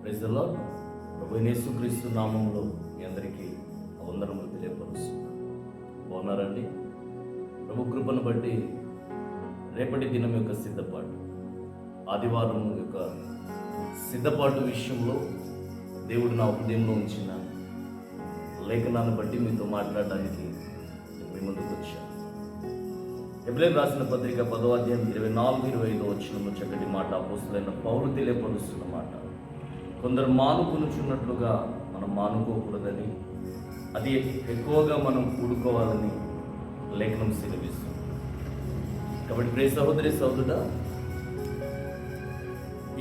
Praise the lord. ప్రభువైన యేసుక్రీస్తు నామములో మీ అందరికీ వందనములు తెలియపరుస్తున్నాను. బాగున్నారండి? ప్రభు కృపను బట్టి రేపటి దినం యొక్క సిద్ధపాటు, ఆదివారం యొక్క సిద్ధపాటు విషయంలో దేవుడు నా హృదయంలో ఉంచిన లేఖనాన్ని బట్టి మీతో మాట్లాడడానికి మీ ముందుకు వచ్చాను. హెబ్రేయులకు రాసిన పత్రిక 10వ అధ్యాయం 24-25 వచనంలో చక్కటి మాట అపోస్తలుడైన పౌలు తెలియపరుస్తున్న మాట. కొందరు మానుకొనుచున్నట్లుగా మనం మానుకోకూడదని, అది ఎక్కువగా మనం కూడుకోవాలని లేఖనం సెలవిస్తుంది. కాబట్టి ప్రియ సహోదరి సహోదరుడా,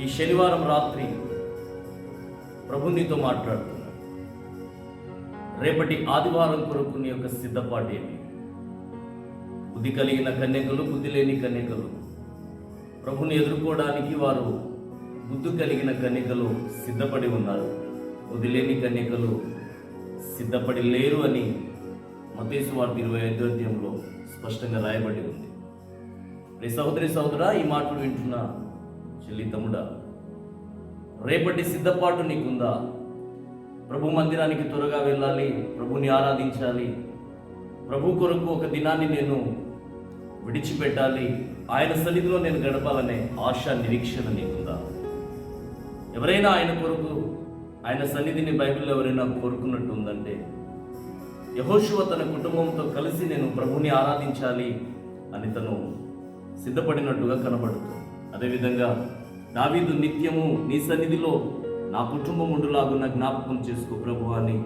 ఈ శనివారం రాత్రి ప్రభు నీతో మాట్లాడుతున్నాడు. రేపటి ఆదివారం కొరకు నీ యొక్క సిద్ధపాటు ఏంటి? బుద్ధి కలిగిన కన్యకలు, బుద్ధి లేని కన్యకలు ప్రభుని ఎదుర్కోవడానికి వారు బుద్ధి కలిగిన కన్యకలు సిద్ధపడి ఉన్నారు, బుద్ధి లేని కన్యకలు సిద్ధపడి లేరు అని మత్తయి సువార్త 25వ అధ్యాయంలో స్పష్టంగా రాయబడి ఉంది. సహోదరి సహోదరా, ఈ మాటలు వింటున్న చెల్లి తమ్ముడా, రేపటి సిద్ధపాటు నీకుందా? ప్రభు మందిరానికి త్వరగా వెళ్ళాలి, ప్రభుని ఆరాధించాలి, ప్రభు కొరకు ఒక దినాన్ని నేను విడిచిపెట్టాలి, ఆయన సన్నిధిలో నేను గడపాలనే ఆశ, నిరీక్షణ నీకుందా? ఎవరైనా ఆయన కొరకు, ఆయన సన్నిధిని బైబిల్లో ఎవరైనా కోరుకున్నట్టు ఉందంటే, యెహోషువ తన కుటుంబంతో కలిసి నేను ప్రభుని ఆరాధించాలి అని తను సిద్ధపడినట్టుగా కనబడుతుంది. అదేవిధంగా దావీదు నిత్యము నీ సన్నిధిలో నా కుటుంబం ఉండులాగున్న జ్ఞాపకం చేసుకో ప్రభు అని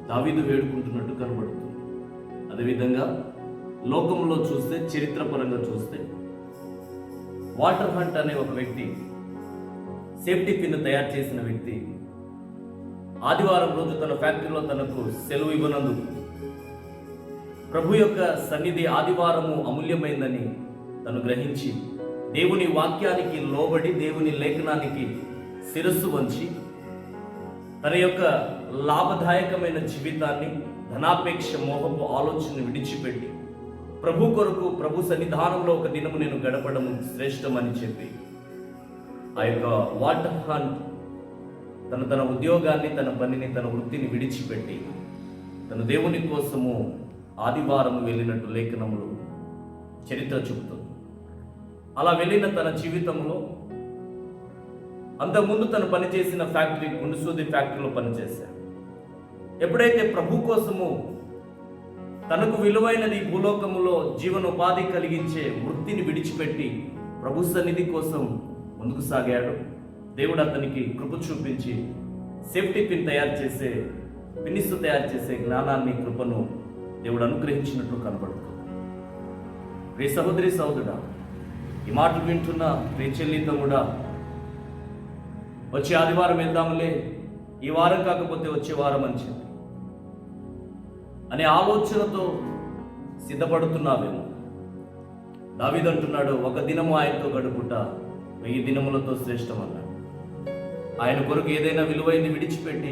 దావీదు వేడుకుంటున్నట్టు కనబడుతుంది. అదేవిధంగా లోకంలో చూస్తే, చరిత్రపరంగా చూస్తే, వాటర్ హంట్ అనే ఒక వ్యక్తి, సేఫ్టీ పిన్ తయారు చేసిన వ్యక్తి, ఆదివారం రోజు తన ఫ్యాక్టరీలో తనకు సెలవు ఇవ్వనందుకు ప్రభు యొక్క సన్నిధి ఆదివారము అమూల్యమైందని తను గ్రహించి దేవుని వాక్యానికి లోబడి, దేవుని లేఖనానికి శిరస్సు వంచి తన యొక్క లాభదాయకమైన జీవితాన్ని, ధనాపేక్ష, మోహపు ఆలోచన విడిచిపెట్టి ప్రభు కొరకు, ప్రభు సన్నిధానంలో ఒక దినము నేను గడపడం శ్రేష్టమని చెప్పి ఆ యొక్క వాటర్ హంట్ తన ఉద్యోగాన్ని, తన పనిని, తన వృత్తిని విడిచిపెట్టి తన దేవుని కోసము ఆదివారం వెళ్ళినట్టు లేఖనములు చరిత్ర చెబుతుంది. అలా వెళ్ళిన తన జీవితంలో అంతకుముందు తను పనిచేసిన ఫ్యాక్టరీ, గుండుసూది ఫ్యాక్టరీలో పనిచేశాడు. ఎప్పుడైతే ప్రభు కోసము తనకు విలువైనది భూలోకములో జీవనోపాధి కలిగించే వృత్తిని విడిచిపెట్టి ప్రభు సన్నిధి కోసం ముందుకు సాగాడు, దేవుడు అతనికి కృప చూపించి సేఫ్టీ పిన్ తయారు చేసే, పిన్నిస్సు తయారు చేసే జ్ఞానాన్ని, కృపను దేవుడు అనుగ్రహించినట్లు కనబడుతుంది. ప్రియ సహోదరి సహోదరుడా, ఈ మాటలు వింటున్న ప్రియ చెల్లి తమ్ముడా, వచ్చే ఆదివారం వెళ్దాములే, ఈ వారం కాకపోతే వచ్చే వారం అని చెప్పి అనే ఆలోచనతో సిద్ధపడుతున్నావేమో. దావీదు అంటున్నాడు, ఒక దినము ఆయనతో గడుపుట 1000 దినములతో శ్రేష్టం అన్నాడు. ఆయన కొరకు ఏదైనా విలువైంది విడిచిపెట్టి